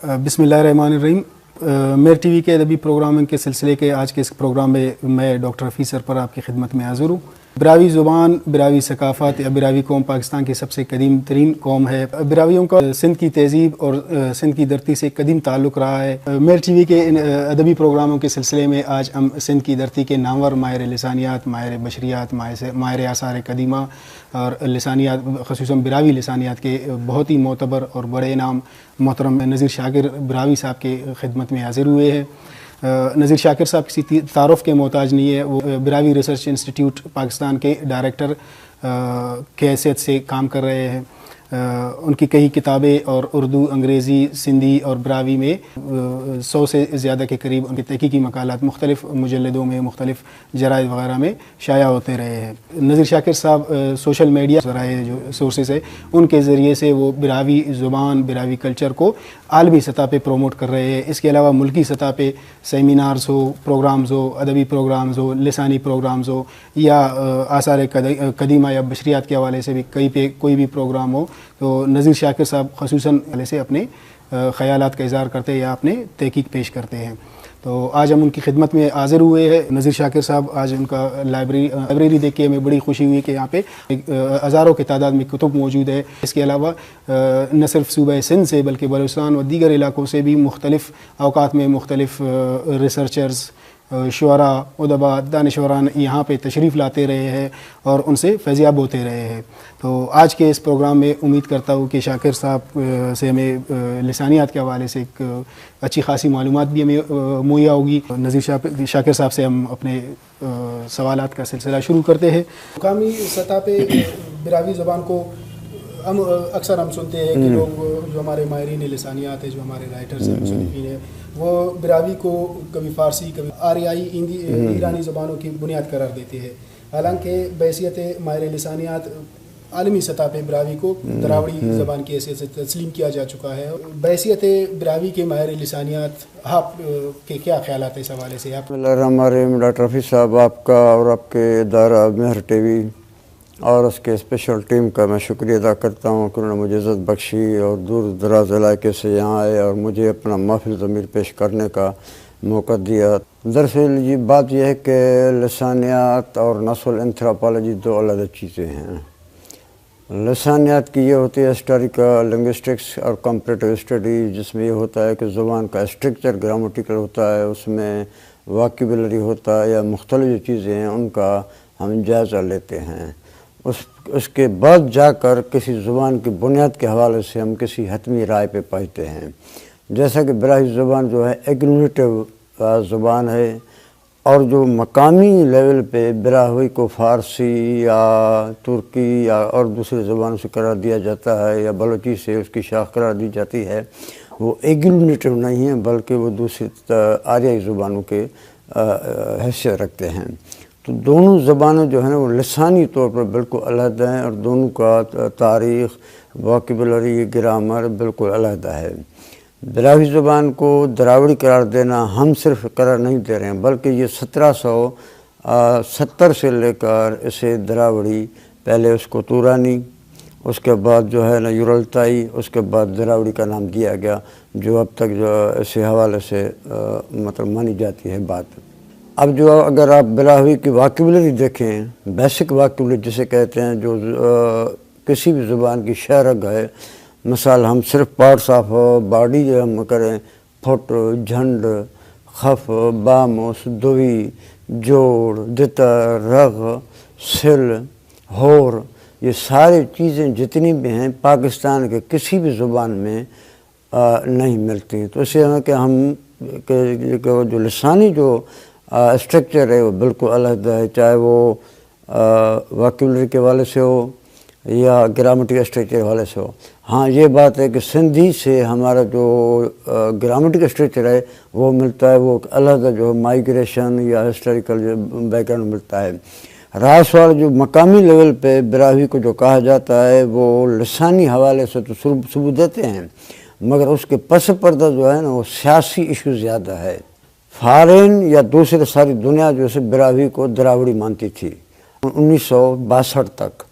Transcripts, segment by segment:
بسم اللہ الرحمن الرحیم۔ میر ٹی وی کے ادبی پروگرامنگ کے سلسلے کے آج کے اس پروگرام میں ڈاکٹر حفیظ سرپر آپ کی خدمت میں حاضر ہوں۔ براوی زبان، براوی ثقافت یا براوی قوم پاکستان کی سب سے قدیم ترین قوم ہے۔ براویوں کا سندھ کی تہذیب اور سندھ کی دھرتی سے قدیم تعلق رہا ہے۔ میر ٹی وی کے ادبی پروگراموں کے سلسلے میں آج ہم سندھ کی دھرتی کے نامور ماہر لسانیات، ماہر بشریات، ماہر آثار قدیمہ اور لسانیات، خصوصاً براوی لسانیات کے بہت ہی معتبر اور بڑے نام محترم نذیر شاکر براوی صاحب کے خدمت میں حاضر ہوئے ہیں۔ نذیر شاکر صاحب کسی تعارف کے محتاج نہیں ہے، وہ براوی ریسرچ انسٹیٹیوٹ پاکستان کے ڈائریکٹر کی حیثیت سے کام کر رہے ہیں۔ ان کی کئی کتابیں اور اردو، انگریزی، سندھی اور براوی میں 100 سے زیادہ کے قریب ان کے تحقیقی مقالات مختلف مجلدوں میں، مختلف جرائد وغیرہ میں شائع ہوتے رہے ہیں۔ نذیر شاکر صاحب سوشل میڈیا ذرائع جو سورسز ہے ان کے ذریعے سے وہ براوی زبان، براوی کلچر کو عالمی سطح پہ پروموٹ کر رہے ہیں۔ اس کے علاوہ ملکی سطح پہ سیمینارز ہو، پروگرامز ہو، ادبی پروگرامز ہو، لسانی پروگرامز ہو یا آثار قدیمہ یا بشریات کے حوالے سے بھی کوئی بھی پروگرام ہو تو نذیر شاکر صاحب خصوصاً سے اپنے خیالات کا اظہار کرتے ہیں یا اپنے تحقیق پیش کرتے ہیں۔ تو آج ہم ان کی خدمت میں حاضر ہوئے ہیں۔ نذیر شاکر صاحب، آج ان کا لائبریری دیکھ کے ہمیں بڑی خوشی ہوئی کہ یہاں پہ ہزاروں کی تعداد میں کتب موجود ہے۔ اس کے علاوہ نہ صرف صوبہ سندھ سے بلکہ بلوچستان و دیگر علاقوں سے بھی مختلف اوقات میں مختلف ریسرچرز، شعراء، ادباء، دانشوران یہاں پہ تشریف لاتے رہے ہیں اور ان سے فیضیاب ہوتے رہے ہیں۔ تو آج کے اس پروگرام میں امید کرتا ہوں کہ شاکر صاحب سے ہمیں لسانیات کے حوالے سے ایک اچھی خاصی معلومات بھی ہمیں مہیا ہوگی۔ نذیر شاکر صاحب سے ہم اپنے سوالات کا سلسلہ شروع کرتے ہیں۔ مقامی سطح پہ براوی زبان کو اکثر ہم سنتے ہیں کہ لوگ جو ہمارے ماہرین لسانیات ہیں، جو ہمارے رائٹرز ہیں، مصنفین ہیں، وہ براوی کو کبھی فارسی، کبھی آریائی، ایرانی زبانوں کی بنیاد قرار دیتے ہیں، حالانکہ بحیثیت ماہر لسانیات عالمی سطح پہ براوی کو دراوڑی زبان کی حیثیت سے تسلیم کیا جا چکا ہے۔ بحیثیت براوی کے ماہر لسانیات آپ کے کیا خیالات ہیں اس حوالے سے؟ بسم اللہ الرحمن الرحیم۔ ڈاکٹر حفیظ صاحب، آپ کا اور آپ کے ادارہ میر ٹی وی اور اس کے اسپیشل ٹیم کا میں شکریہ ادا کرتا ہوں کہ انہوں نے مجھے عزت بخشی اور دور دراز علاقے سے یہاں آئے اور مجھے اپنا محفل ضمیر پیش کرنے کا موقع دیا۔ دراصل یہ بات یہ ہے کہ لسانیات اور نسل انتھروپالوجی دو علیحدہ چیزیں ہیں۔ لسانیات کی یہ ہوتی ہے ہسٹوریکل لنگوسٹکس اور کمپریٹیو اسٹڈی، جس میں یہ ہوتا ہے کہ زبان کا اسٹرکچر گرامٹیکل ہوتا ہے، اس میں واکیبلری ہوتا ہے یا مختلف جو چیزیں ہیں ان کا ہم جائزہ لیتے ہیں۔ اس کے بعد جا کر کسی زبان کی بنیاد کے حوالے سے ہم کسی حتمی رائے پہ پہنچتے ہیں۔ جیسا کہ براوی زبان جو ہے ایگنویٹو زبان ہے، اور جو مقامی لیول پہ براوی کو فارسی یا ترکی یا اور دوسری زبانوں سے قرار دیا جاتا ہے یا بلوچی سے اس کی شاخ قرار دی جاتی ہے، وہ ایگنویٹو نہیں ہے بلکہ وہ دوسری آریائی زبانوں کے حیثیت رکھتے ہیں۔ تو دونوں زبانیں جو ہیں وہ لسانی طور پر بالکل علیحدہ ہیں اور دونوں کا تاریخ، واکیبلری، گرامر بالکل علیحدہ ہے۔ براوی زبان کو دراوڑی قرار دینا ہم صرف قرار نہیں دے رہے ہیں بلکہ یہ 1770 سے لے کر اسے دراوڑی، پہلے اس کو تورانی، اس کے بعد جو ہے نا یورلتائی، اس کے بعد دراوڑی کا نام دیا گیا، جو اب تک جو اسی حوالے سے مطلب مانی جاتی ہے بات۔ اب جو اگر آپ براوی کی واکیبلری دیکھیں، بیسک واکیبلری جسے کہتے ہیں، جو کسی بھی زبان کی شہرگ ہے، مثال ہم صرف پارٹس آف باڈی جو ہم کریں، پھٹ، جھنڈ، خف، باموس، دوی، جوڑ، دتر، رغ، سل، ہور، یہ ساری چیزیں جتنی بھی ہیں پاکستان کے کسی بھی زبان میں نہیں ملتی۔ تو اس لیے کہ ہم جو لسانی جو اسٹرکچر ہے وہ بالکل علیحدہ ہے، چاہے وہ واکیبلری کے حوالے سے ہو یا گرامٹیکل اسٹرکچر کے حوالے سے ہو۔ ہاں یہ بات ہے کہ سندھی سے ہمارا جو گرامٹیکل اسٹرکچر ہے وہ ملتا ہے، وہ علیحدہ جو مائیگریشن یا ہسٹوریکل جو بیک گراؤنڈ ملتا ہے۔ راس والا جو مقامی لیول پہ براوی کو جو کہا جاتا ہے وہ لسانی حوالے سے تو ثبوت دیتے ہیں، مگر اس کے پس پردہ جو ہے نا وہ سیاسی ایشو زیادہ ہے۔ فارین یا دوسرے ساری دنیا جو ہے براوی کو دراوڑی مانتی تھی 1962 تک،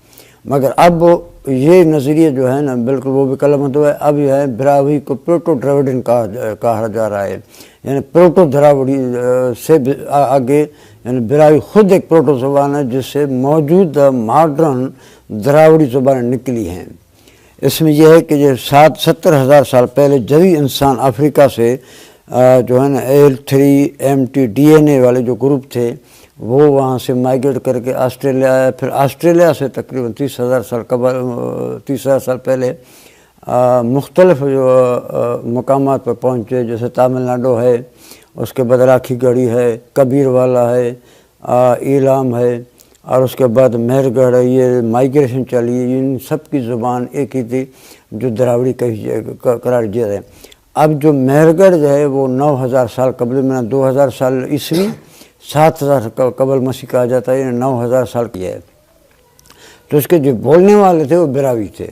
مگر اب یہ نظریہ جو ہے نا بالکل وہ بھی کلمت ہوا ہے. اب یہ ہے براہوی کو پروٹو ڈراوڈین کہا جا رہا ہے، یعنی پروٹو دراوڑی سے آگے، یعنی براہوی خود ایک پروٹو زبان ہے جس سے موجودہ ماڈرن دراوڑی زبانیں نکلی ہیں. اس میں یہ ہے کہ یہ 70,000 سال پہلے جدید انسان افریقہ سے جو ہے نا L3MT DNA والے جو گروپ تھے وہ وہاں سے مائیگریٹ کر کے آسٹریلیا آیا. پھر آسٹریلیا سے تقریباً 30,000 سال پہلے مختلف جو مقامات پر پہنچے، جیسے تامل ناڈو ہے، اس کے بعد راکھی گڑھی ہے، کبیر والا ہے، ایلام ہے، اور اس کے بعد مہر گڑھ ہے. یہ مائیگریشن چلی، ان سب کی زبان ایک ہی تھی جو دراوڑی قرار دیا ہے. اب جو مہر گڑھ جو ہے وہ 9,000 سال قبل میں 2,000 سال عیسوی 7,000 قبل مسیح کہا جاتا ہے، یعنی 9,000 سال کی ہے. تو اس کے جو بولنے والے تھے وہ براوی تھے.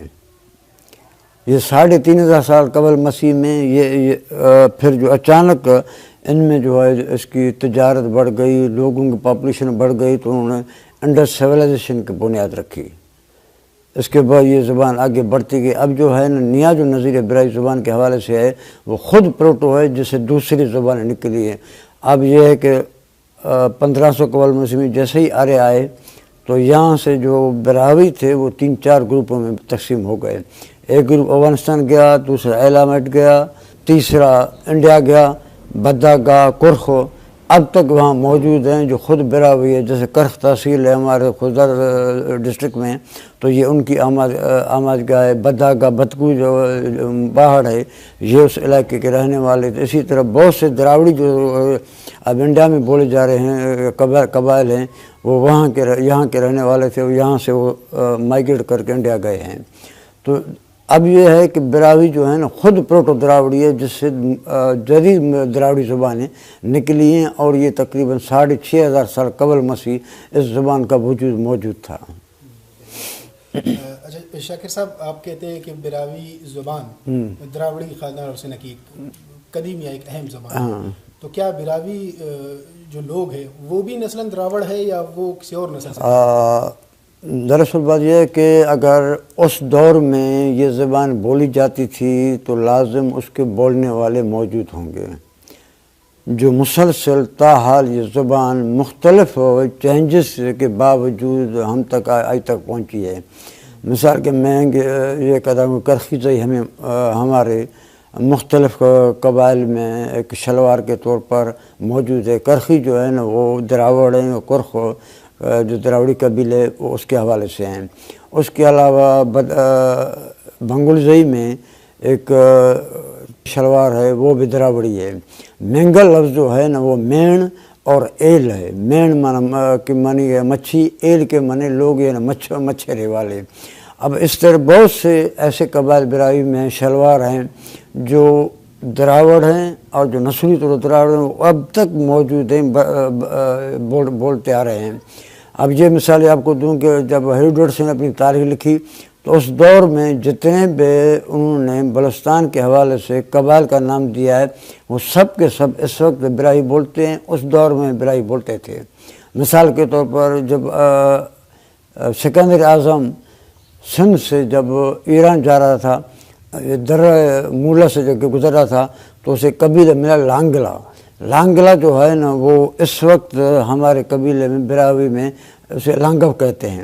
یہ 3,500 سال قبل مسیح میں یہ پھر جو اچانک ان میں جو ہے اس کی تجارت بڑھ گئی، لوگوں کی پاپولیشن بڑھ گئی، تو انہوں نے انڈس سویلائزیشن کی بنیاد رکھی. اس کے بعد یہ زبان آگے بڑھتی گئی. اب جو ہے نیا جو نظریہ برائی زبان کے حوالے سے ہے وہ خود پروٹو ہے جس سے دوسری زبانیں نکلی ہیں. اب یہ ہے کہ 1500 قبل مسیح میں جیسے ہی آرے آئے تو یہاں سے جو براوی تھے وہ 3-4 گروپوں میں تقسیم ہو گئے. ایک گروپ افغانستان گیا، دوسرا ایلامٹ گیا، تیسرا انڈیا گیا، بداگا، کرخو اب تک وہاں موجود ہیں جو خود براوی ہے. جیسے کرخ تحصیل ہے ہمارے خودر ڈسٹرکٹ میں، تو یہ ان کی آماد گاہ ہے. بداگا بتکو جو باہر ہے یہ اس علاقے کے رہنے والے تھے. اسی طرح بہت سے دراوڑی جو اب انڈیا میں بولے جا رہے ہیں قبائل ہیں وہ یہاں کے رہنے والے تھے، یہاں سے وہ مائیگریٹ کر کے انڈیا گئے ہیں. تو اب یہ ہے کہ براوی جو ہے نا خود پروٹو دراوڑی ہے جس سے جدید دراوڑی زبانیں نکلی ہیں، اور یہ تقریباً 6,500 سال قبل مسیح اس زبان کا وجود موجود تھا. اچھا شاکر صاحب، آپ کہتے ہیں کہ براوی زبان دراوڑی خاندان سے نکی قدیم یا ایک اہم زبان ہے، تو کیا براوی جو لوگ ہیں وہ بھی نسلاً دراوڑ ہے یا وہ کسی اور نسل سے؟ دراصل بات یہ ہے کہ اگر اس دور میں یہ زبان بولی جاتی تھی تو لازم اس کے بولنے والے موجود ہوں گے. جو مسلسل تاحال یہ زبان مختلف چینجز کے باوجود ہم تک آج تک پہنچی ہے. مثال کے میں یہ کہتا ہوں کرخی زئی ہمارے مختلف قبائل میں ایک شلوار کے طور پر موجود ہے. کرخی جو ہے نا وہ دراوڑ ہیں، کرخ جو دراوڑی قبیلے وہ اس کے حوالے سے ہیں. اس کے علاوہ بنگل زئی میں ایک شلوار ہے وہ بھی دراوڑی ہے. مینگل لفظ جو ہے نا وہ مین اور ایل ہے. مین کی معنی ہے مچھی، ایل کے معنی لوگ یہ نا مچھرے والے. اب اس طرح بہت سے ایسے قبائل براوی میں شلوار ہیں جو دراوڑ ہیں اور جو نسلی طور دراوڑ ہیں وہ اب تک موجود ہیں، بولتے آ رہے ہیں. اب یہ مثالیں آپ کو دوں کہ جب ہیروڈوٹس نے اپنی تاریخ لکھی تو اس دور میں جتنے بھی انہوں نے بلوچستان کے حوالے سے قبائل کا نام دیا ہے وہ سب کے سب اس وقت برائی بولتے ہیں، اس دور میں برائی بولتے تھے. مثال کے طور پر جب سکندر اعظم سندھ سے جب ایران جا رہا تھا، درہ مولا سے جب گزر رہا تھا تو اسے قبیلہ ملا لانگلا. لانگلا جو ہے نا وہ اس وقت ہمارے قبیلے میں براوی میں اسے لانگو کہتے ہیں.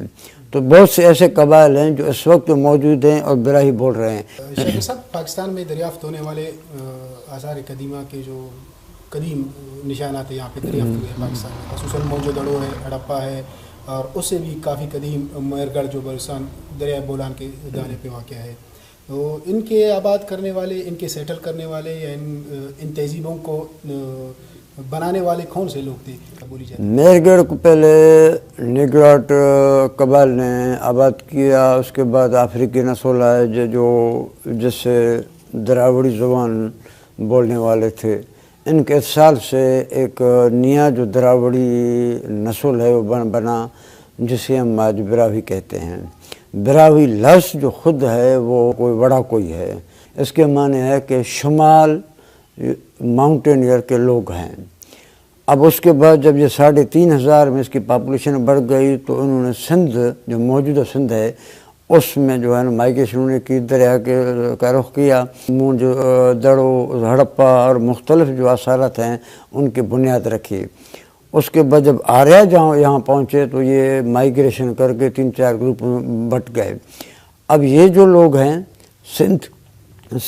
تو بہت سے ایسے قبائل ہیں جو اس وقت موجود ہیں اور براہی بول رہے ہیں. شاکر صاحب، پاکستان میں دریافت ہونے والے آثار قدیمہ کے جو قدیم نشانات یہاں پہ دریافت ہوئے ہیں پاکستان میں، خصوصاً موجودڑو ہے، ہڑپا ہے، اور اس سے بھی کافی قدیم مہر گڑھ جو بلوچستان دریائے بولان کے دانے پہ واقع ہے. تو ان کے آباد کرنے والے، ان کے سیٹل کرنے والے یا ان تہذیبوں کو بنانے والے کون سے لوگ تھے بولی جاتی؟ مہر گڑھ کو پہلے نیگراٹ قبائل نے آباد کیا. اس کے بعد افریقی نسل آئے جو جس سے دراوڑی زبان بولنے والے تھے. ان کے اتصال سے ایک نیا جو دراوڑی نسل ہے وہ بنا جسے ہم آج براوی کہتے ہیں. براوی لفظ جو خود ہے وہ کوئی بڑا کوئی ہے. اس کے معنی ہے کہ شمال ماؤنٹینئر کے لوگ ہیں. اب اس کے بعد جب یہ 3,500 میں اس کی پاپولیشن بڑھ گئی تو انہوں نے سندھ جو موجودہ سندھ ہے اس میں جو ہے نا مائیگریشن انہوں نے کی، دریا کا رخ کیا، مونج، دڑو، ہڑپا اور مختلف جو آثارات ہیں ان کی بنیاد رکھی۔ اس کے بعد جب آریہ یہاں پہنچے تو یہ مائیگریشن کر کے 3-4 گروپ میں بٹ گئے۔ اب یہ جو لوگ ہیں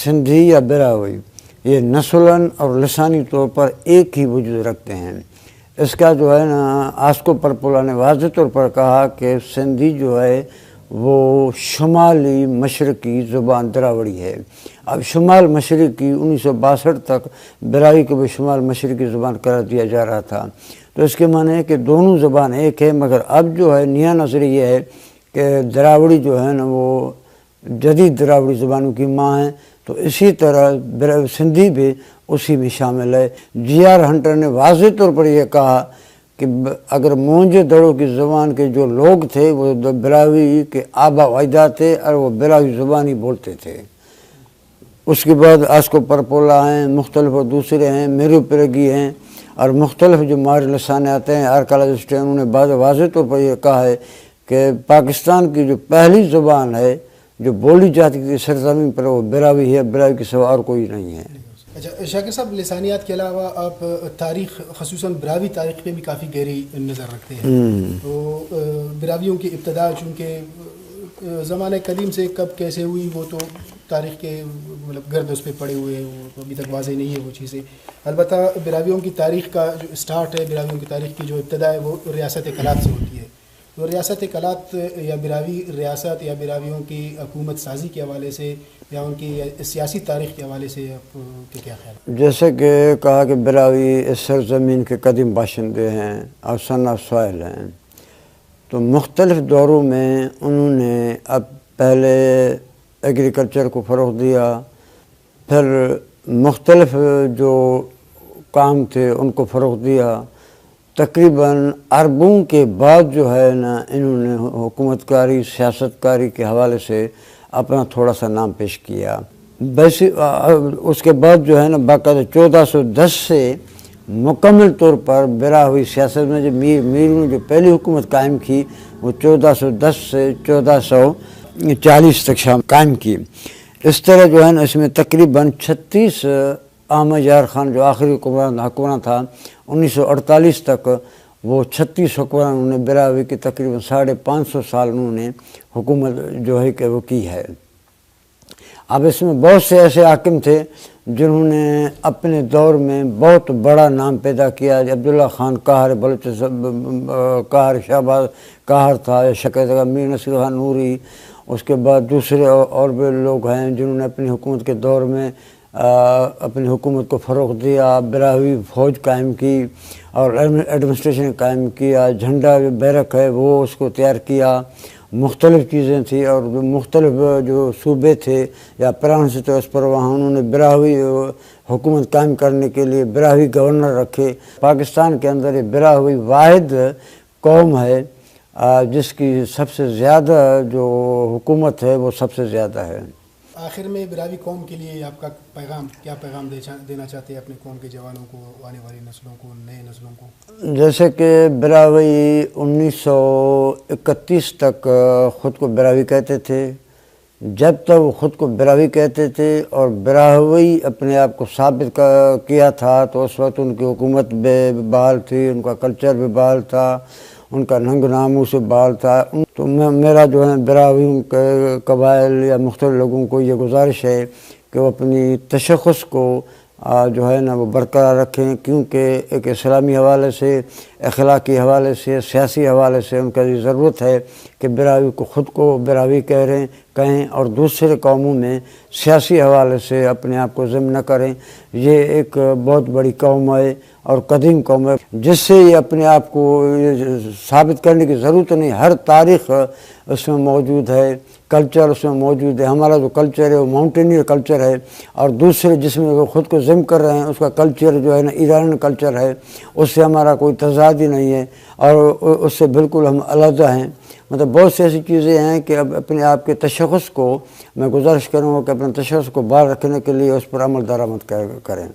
سندھی یا براوی، یہ نسلاً اور لسانی طور پر ایک ہی وجود رکھتے ہیں۔ اس کا جو ہے نا آسکو پرپولا نے واضح طور پر کہا کہ سندھی جو ہے وہ شمالی مشرقی زبان دراوڑی ہے۔ اب شمال مشرقی 1962 تک براوی کو بھی شمال مشرقی زبان قرار دیا جا رہا تھا، تو اس کے معنی ہے کہ دونوں زبان ایک ہے، مگر اب جو ہے نیا نظریہ یہ ہے کہ دراوڑی جو ہے نا وہ جدید دراوڑی زبانوں کی ماں ہے، تو اسی طرح سندھی بھی اسی میں شامل ہے۔ GR ہنٹر نے واضح طور پر یہ کہا کہ اگر مونج دڑو کی زبان کے جو لوگ تھے وہ براوی کے آبا و اجداد تھے اور وہ براوی زبان ہی بولتے تھے۔ اس کے بعد آسکو پرپولا ہیں، مختلف اور دوسرے ہیں، میرو پرگی ہیں، اور مختلف جو ماہر لسانیات ہیں، آرکالوجسٹ ہیں، انہوں نے واضح طور پر یہ کہا ہے کہ پاکستان کی جو پہلی زبان ہے جو بولی جاتی تھی سرزمین پر وہ براوی ہے، براوی کے سوا اور کوئی نہیں ہے۔ اچھا شاکر صاحب، لسانیات کے علاوہ آپ تاریخ، خصوصاً براوی تاریخ پہ بھی کافی گہری نظر رکھتے ہیں، تو براویوں کی ابتدا چونکہ زمانہ قدیم سے کب کیسے ہوئی وہ تو تاریخ کے مطلب گرد اس پہ پڑے ہوئے ہیں، وہ ابھی تک واضح نہیں ہے وہ چیزیں۔ البتہ براویوں کی تاریخ کا جو اسٹارٹ ہے، براویوں کی تاریخ کی جو ابتدا ہے وہ ریاست کلات سے ہوتی ہے، تو ریاست کلات یا براوی ریاست یا براویوں کی حکومت سازی کے حوالے سے یا ان کی سیاسی تاریخ کے حوالے سے آپ کے کیا خیال ہے؟ جیسے کہ کہا کہ براوی اس سرزمین کے قدیم باشندے ہیں اور صن آف سوائل ہیں، تو مختلف دوروں میں انہوں نے اب پہلے ایگریکلچر کو فروغ دیا، پھر مختلف جو کام تھے ان کو فروغ دیا۔ تقریباً عربوں کے بعد جو ہے نا انہوں نے حکومت کاری، سیاست کاری کے حوالے سے اپنا تھوڑا سا نام پیش کیا۔ ویسے اس کے بعد جو ہے نا باقاعدہ 1410 سے مکمل طور پر براوی سیاست میں جو میروں نے جو پہلی حکومت قائم کی وہ 1410 سے 1440 تک قائم کی۔ اس طرح جو ہے نا اس میں تقریباً 36 احمد یار خان جو آخری حکمران تھا 1948 تک، وہ 36 حکمران انہوں نے براوی کی تقریباً 550 سال انہوں نے حکومت جو ہے کہ وہ کی ہے۔ اب اس میں بہت سے ایسے حاکم تھے جنہوں نے اپنے دور میں بہت بڑا نام پیدا کیا۔ عبداللہ خان قاہر، قاہر شہباز قاہر تھا، شکیت میر نصیر خان نوری، اس کے بعد دوسرے اور بھی لوگ ہیں جنہوں نے اپنی حکومت کے دور میں اپنی حکومت کو فروغ دیا، براوی فوج قائم کی اور ایڈمنسٹریشن قائم کیا، جھنڈا جو بیرک ہے وہ اس کو تیار کیا، مختلف چیزیں تھیں، اور مختلف جو صوبے تھے یا پرانس تھے اس پر وہاں انہوں نے براوی حکومت قائم کرنے کے لیے براوی گورنر رکھے۔ پاکستان کے اندر یہ براوی واحد قوم ہے جس کی سب سے زیادہ جو حکومت ہے وہ سب سے زیادہ ہے۔ آخر میں براوی قوم کے لیے آپ کا پیغام کیا پیغام دینا چاہتے ہیں اپنے قوم کے جوانوں کو، آنے والی نسلوں کو، نئے نسلوں کو؟ جیسے کہ براوی 1931 تک خود کو براوی کہتے تھے۔ جب تک وہ خود کو براوی کہتے تھے اور براوی اپنے آپ کو ثابت کیا تھا تو اس وقت ان کی حکومت بھی بحال تھی، ان کا کلچر بھی بحال تھا، ان کا ننگ ناموس سے بحال تھا۔ تو میرا جو ہے براویوں کے قبائل یا مختلف لوگوں کو یہ گزارش ہے کہ وہ اپنی تشخص کو جو ہے نا وہ برقرار رکھیں، کیونکہ ایک اسلامی حوالے سے، اخلاقی حوالے سے، سیاسی حوالے سے ان کا یہ ضرورت ہے کہ براوی کو خود کو براوی کہیں اور دوسرے قوموں میں سیاسی حوالے سے اپنے آپ کو ضم نہ کریں۔ یہ ایک بہت بڑی قوم ہے اور قدیم قوم ہے جس سے یہ اپنے آپ کو ثابت کرنے کی ضرورت نہیں، ہر تاریخ اس میں موجود ہے، کلچر اس میں موجود ہے۔ ہمارا جو کلچر ہے وہ ماؤنٹینئر کلچر ہے، اور دوسرے جس میں وہ خود کو ضم کر رہے ہیں اس کا کلچر جو ہے نا ایرانی کلچر ہے، اس سے ہمارا کوئی تضاد ہی نہیں ہے اور اس سے بالکل ہم علیحدہ ہیں۔ مطلب بہت سی ایسی چیزیں ہیں کہ اب اپنے آپ کے تشخص کو میں گزارش کروں گا کہ اپنے تشخص کو باہر رکھنے کے لیے اس پر عمل درآمد کریں۔